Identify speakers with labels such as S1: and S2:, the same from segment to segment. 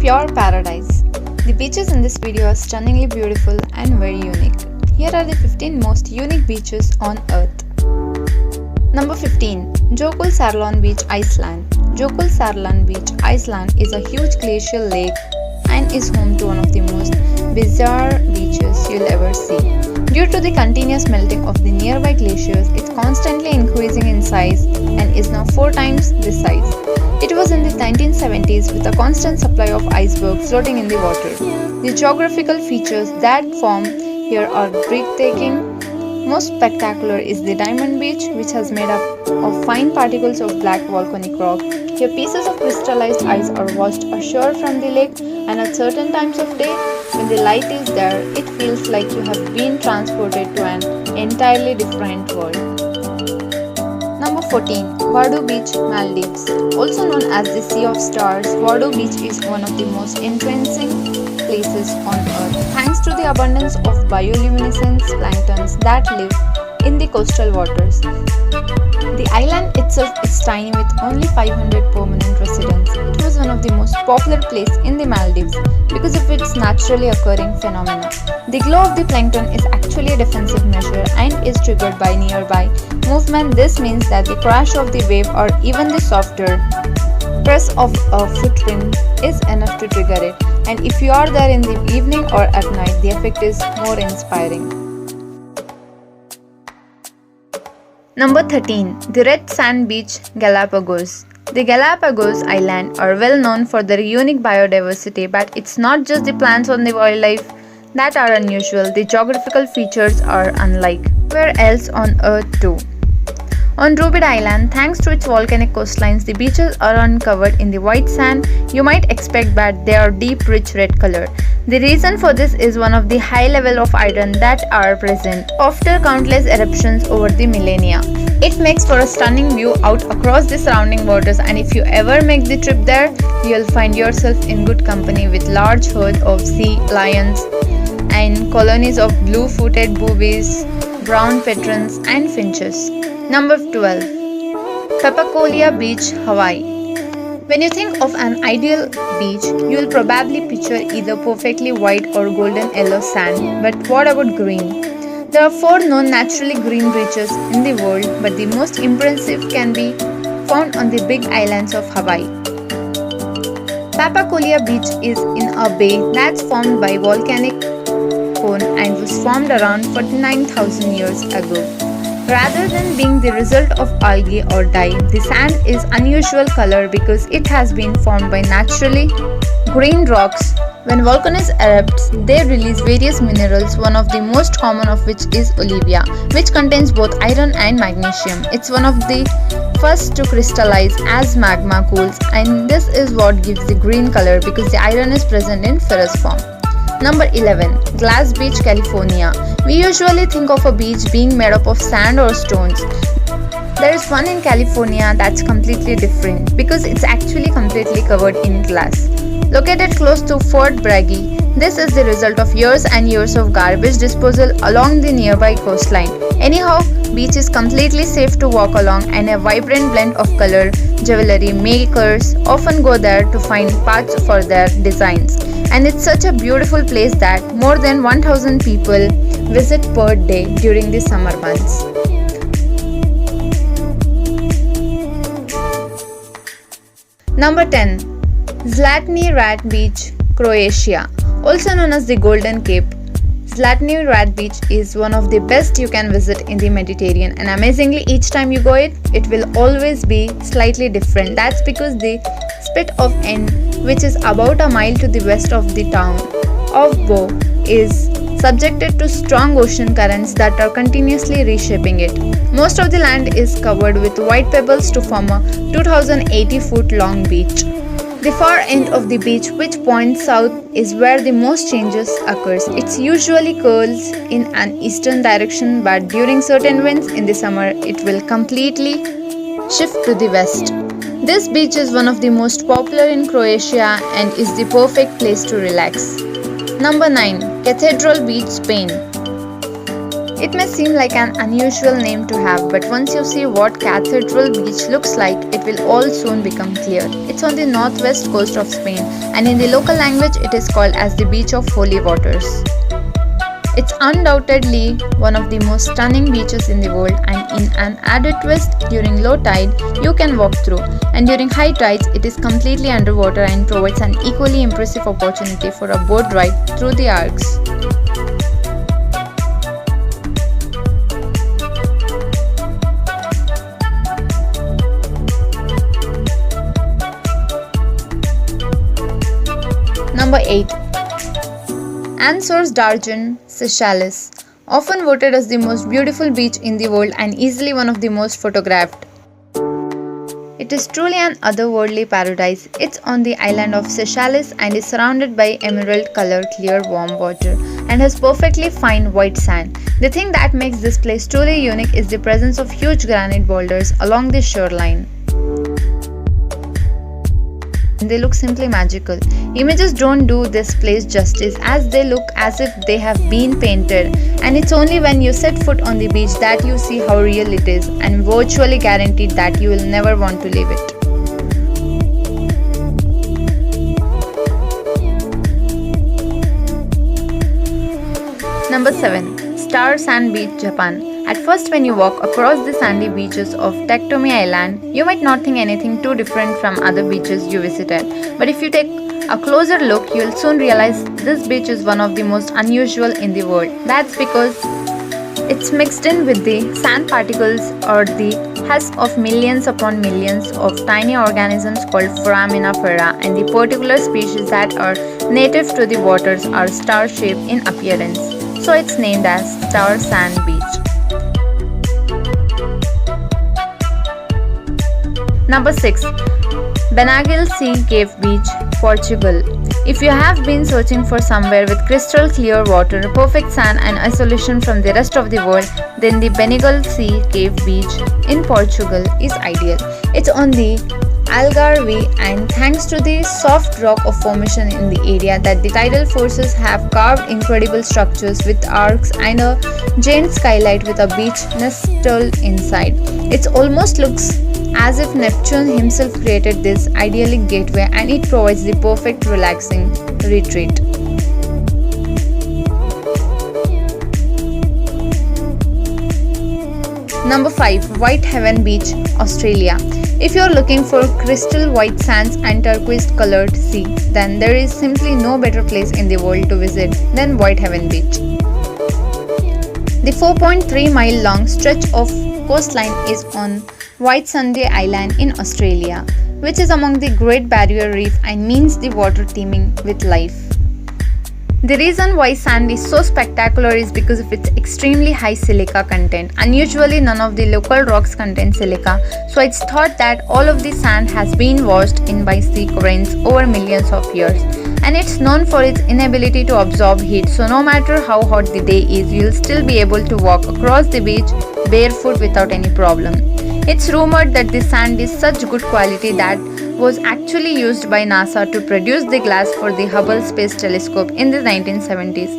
S1: Pure paradise. The beaches in this video are stunningly beautiful and very unique. Here are the 15 most unique beaches on earth. Number 15. Jökull Sárlón Beach, Iceland. Jökull Sárlón Beach, Iceland is a huge glacial lake and is home to one of the most bizarre beaches you'll ever see. Due to the continuous melting of the nearby glaciers, it's constantly increasing in size and is now 4 times this size. It was in the 1970s with a constant supply of icebergs floating in the water. The geographical features that form here are breathtaking. Most spectacular is the Diamond Beach, which is made up of fine particles of black volcanic rock. Here pieces of crystallized ice are washed ashore from the lake, and at certain times of day, when the light is there, it feels like you have been transported to an entirely different world. Number 14. Vardhu Beach, Maldives. Also known as the Sea of Stars, Vardhu Beach is one of the most entrancing places on earth thanks to the abundance of bioluminescent planktons that live in the coastal waters. The island itself is tiny with only 500 permanent residents. It was one of the most popular places in the Maldives because of its naturally occurring phenomena. The glow of the plankton is actually a defensive measure and is triggered by nearby movement. This means that the crash of the wave or even the softer press of a footprint is enough to trigger it, and if you are there in the evening or at night, the effect is more inspiring. Number 13. The Red Sand Beach, Galapagos. The Galapagos Islands are well known for their unique biodiversity, but it's not just the plants or the wildlife that are unusual. The geographical features are unlike where else on earth too. On Rubid Island, thanks to its volcanic coastlines, the beaches are uncovered in the white sand you might expect, but they are deep, rich red color. The reason for this is one of the high level of iron that are present after countless eruptions over the millennia. It makes for a stunning view out across the surrounding waters, and if you ever make the trip there, you'll find yourself in good company with large herd of sea lions and colonies of blue-footed boobies, brown petrels and finches. Number 12. Papacolia Beach, Hawaii. When you think of an ideal beach, you will probably picture either perfectly white or golden yellow sand. But what about green? There are 4 known naturally green beaches in the world, but the most impressive can be found on the big islands of Hawaii. Papacolia Beach is in a bay that's formed by volcanic cone and was formed around 49,000 years ago. Rather than being the result of algae or dye, the sand is unusual color because it has been formed by naturally green rocks. When volcanoes erupt, they release various minerals, one of the most common of which is olivia, which contains both iron and magnesium. It's one of the first to crystallize as magma cools, and this is what gives the green color because the iron is present in ferrous form. Number 11. Glass Beach, California. We usually think of a beach being made up of sand or stones. There is one in California that's completely different because it's actually completely covered in glass. Located close to Fort Bragg, this is the result of years and years of garbage disposal along the nearby coastline. Anyhow, beach is completely safe to walk along, and a vibrant blend of color jewelry makers often go there to find parts for their designs. And it's such a beautiful place that more than 1,000 people visit per day during the summer months. Number 10. Zlatni Rat Beach, Croatia. Also known as the Golden Cape, Zlatni Rat Beach is one of the best you can visit in the Mediterranean, and amazingly each time you go it will always be slightly different. That's because the Spit of End, which is about a mile to the west of the town of Bo, is subjected to strong ocean currents that are continuously reshaping it. Most of the land is covered with white pebbles to form a 2,080-foot long beach. The far end of the beach, which points south, is where the most changes occurs. It usually curls in an eastern direction, but during certain winds in the summer, it will completely shift to the west. This beach is one of the most popular in Croatia and is the perfect place to relax. Number 9. Cathedral Beach, Spain. It may seem like an unusual name to have, but once you see what Cathedral Beach looks like, it will all soon become clear. It's on the northwest coast of Spain, and in the local language it is called as the Beach of Holy Waters. It's undoubtedly one of the most stunning beaches in the world, and in an added twist, during low tide you can walk through, and during high tides it is completely underwater and provides an equally impressive opportunity for a boat ride through the arcs. Number 8. Anse d'Argent, Seychelles. Often voted as the most beautiful beach in the world and easily one of the most photographed. It is truly an otherworldly paradise. It's on the island of Seychelles and is surrounded by emerald color clear warm water and has perfectly fine white sand. The thing that makes this place truly unique is the presence of huge granite boulders along the shoreline. They look simply magical. Images don't do this place justice, as they look as if they have been painted, and it's only when you set foot on the beach that you see how real it is, and virtually guaranteed that you will never want to leave it. Number 7. Star Sand Beach, Japan. At first, when you walk across the sandy beaches of Taketomi Island, you might not think anything too different from other beaches you visited. But if you take a closer look, you will soon realize this beach is one of the most unusual in the world. That's because it's mixed in with the sand particles or the husk of millions upon millions of tiny organisms called Foraminifera, and the particular species that are native to the waters are star-shaped in appearance. So it's named as Star Sand Beach. Number 6. Benaguil Sea Cave Beach, Portugal. If you have been searching for somewhere with crystal clear water, perfect sand and isolation from the rest of the world, then the Benaguil Sea Cave Beach in Portugal is ideal. It's on the Algarve, and thanks to the soft rock of formation in the area that the tidal forces have carved incredible structures with arcs and a giant skylight with a beach nestled inside. It almost looks as if Neptune himself created this idyllic gateway, and it provides the perfect relaxing retreat. Number 5. Whitehaven Beach, Australia. If you are looking for crystal white sands and turquoise colored sea, then there is simply no better place in the world to visit than Whitehaven Beach. The 4.3 mile long stretch of coastline is on Whitsunday Island in Australia, which is among the Great Barrier Reef and means the water teeming with life. The reason why sand is so spectacular is because of its extremely high silica content. Unusually, none of the local rocks contain silica, so it's thought that all of the sand has been washed in by sea currents over millions of years. And it's known for its inability to absorb heat, so no matter how hot the day is, you'll still be able to walk across the beach barefoot without any problem. It's rumored that the sand is such good quality that was actually used by NASA to produce the glass for the Hubble Space Telescope in the 1970s.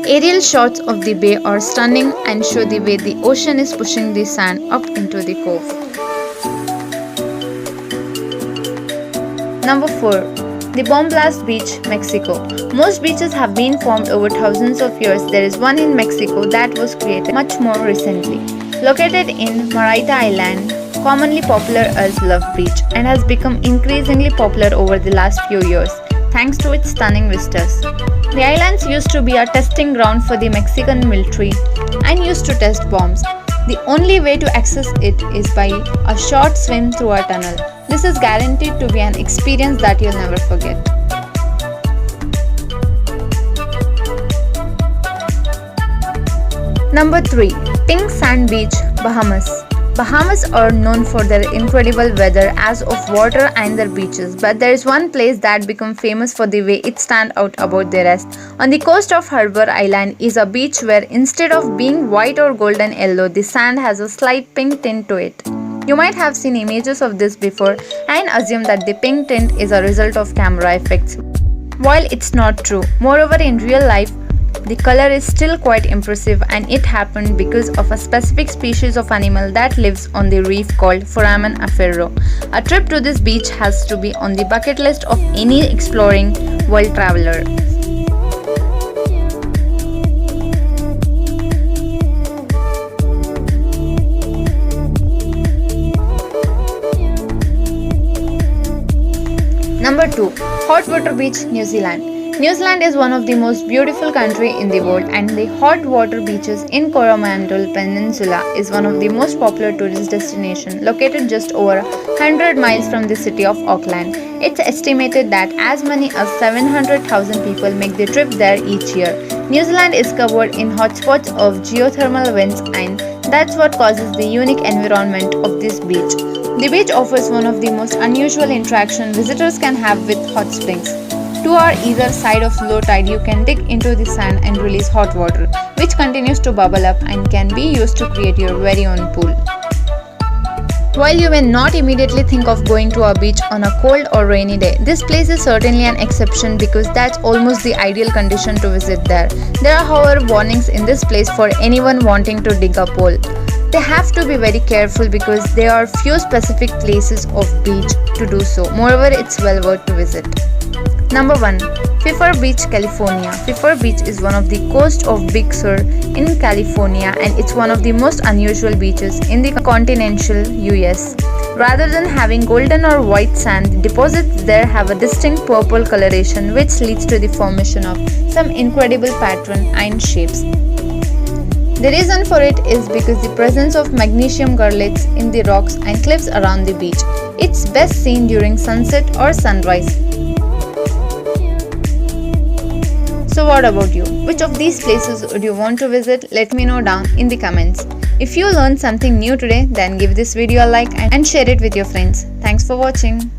S1: Aerial shots of the bay are stunning and show the way the ocean is pushing the sand up into the cove. Number 4. The Bomb Blast Beach, Mexico. Most beaches have been formed over thousands of years. There is one in Mexico that was created much more recently. Located in Marita Island, commonly popular as Love Beach, and has become increasingly popular over the last few years, thanks to its stunning vistas. The islands used to be a testing ground for the Mexican military and used to test bombs. The only way to access it is by a short swim through a tunnel. This is guaranteed to be an experience that you'll never forget. Number 3. Pink Sand Beach, Bahamas. Bahamas are known for their incredible weather as of water and their beaches, but there is one place that become famous for the way it stands out about the rest. On the coast of Harbour Island is a beach where instead of being white or golden yellow, the sand has a slight pink tint to it. You might have seen images of this before and assume that the pink tint is a result of camera effects. While it's not true, moreover in real life, The color is still quite impressive, and it happened because of a specific species of animal that lives on the reef called Foramen aferro. A trip to this beach has to be on the bucket list of any exploring world traveler. Number 2. Hot Water Beach, New Zealand. New Zealand is one of the most beautiful countries in the world, and the hot water beaches in Coromandel Peninsula is one of the most popular tourist destinations, located just over 100 miles from the city of Auckland. It's estimated that as many as 700,000 people make the trip there each year. New Zealand is covered in hotspots of geothermal vents, and that's what causes the unique environment of this beach. The beach offers one of the most unusual interactions visitors can have with hot springs. To or either side of low tide, you can dig into the sand and release hot water, which continues to bubble up and can be used to create your very own pool. While you may not immediately think of going to a beach on a cold or rainy day, this place is certainly an exception because that's almost the ideal condition to visit there. There are, however, warnings in this place for anyone wanting to dig a hole. They have to be very careful because there are few specific places of beach to do so. Moreover, it's well worth to visit. Number 1. Pfeffer Beach, California. Pfeffer Beach is one of the coast of Big Sur in California, and it's one of the most unusual beaches in the continental US. Rather than having golden or white sand, the deposits there have a distinct purple coloration, which leads to the formation of some incredible patterns and shapes. The reason for it is because the presence of magnesium garlets in the rocks and cliffs around the beach. It's best seen during sunset or sunrise. So what about you? Which of these places would you want to visit? Let me know down in the comments. If you learned something new today, then give this video a like and share it with your friends. Thanks for watching.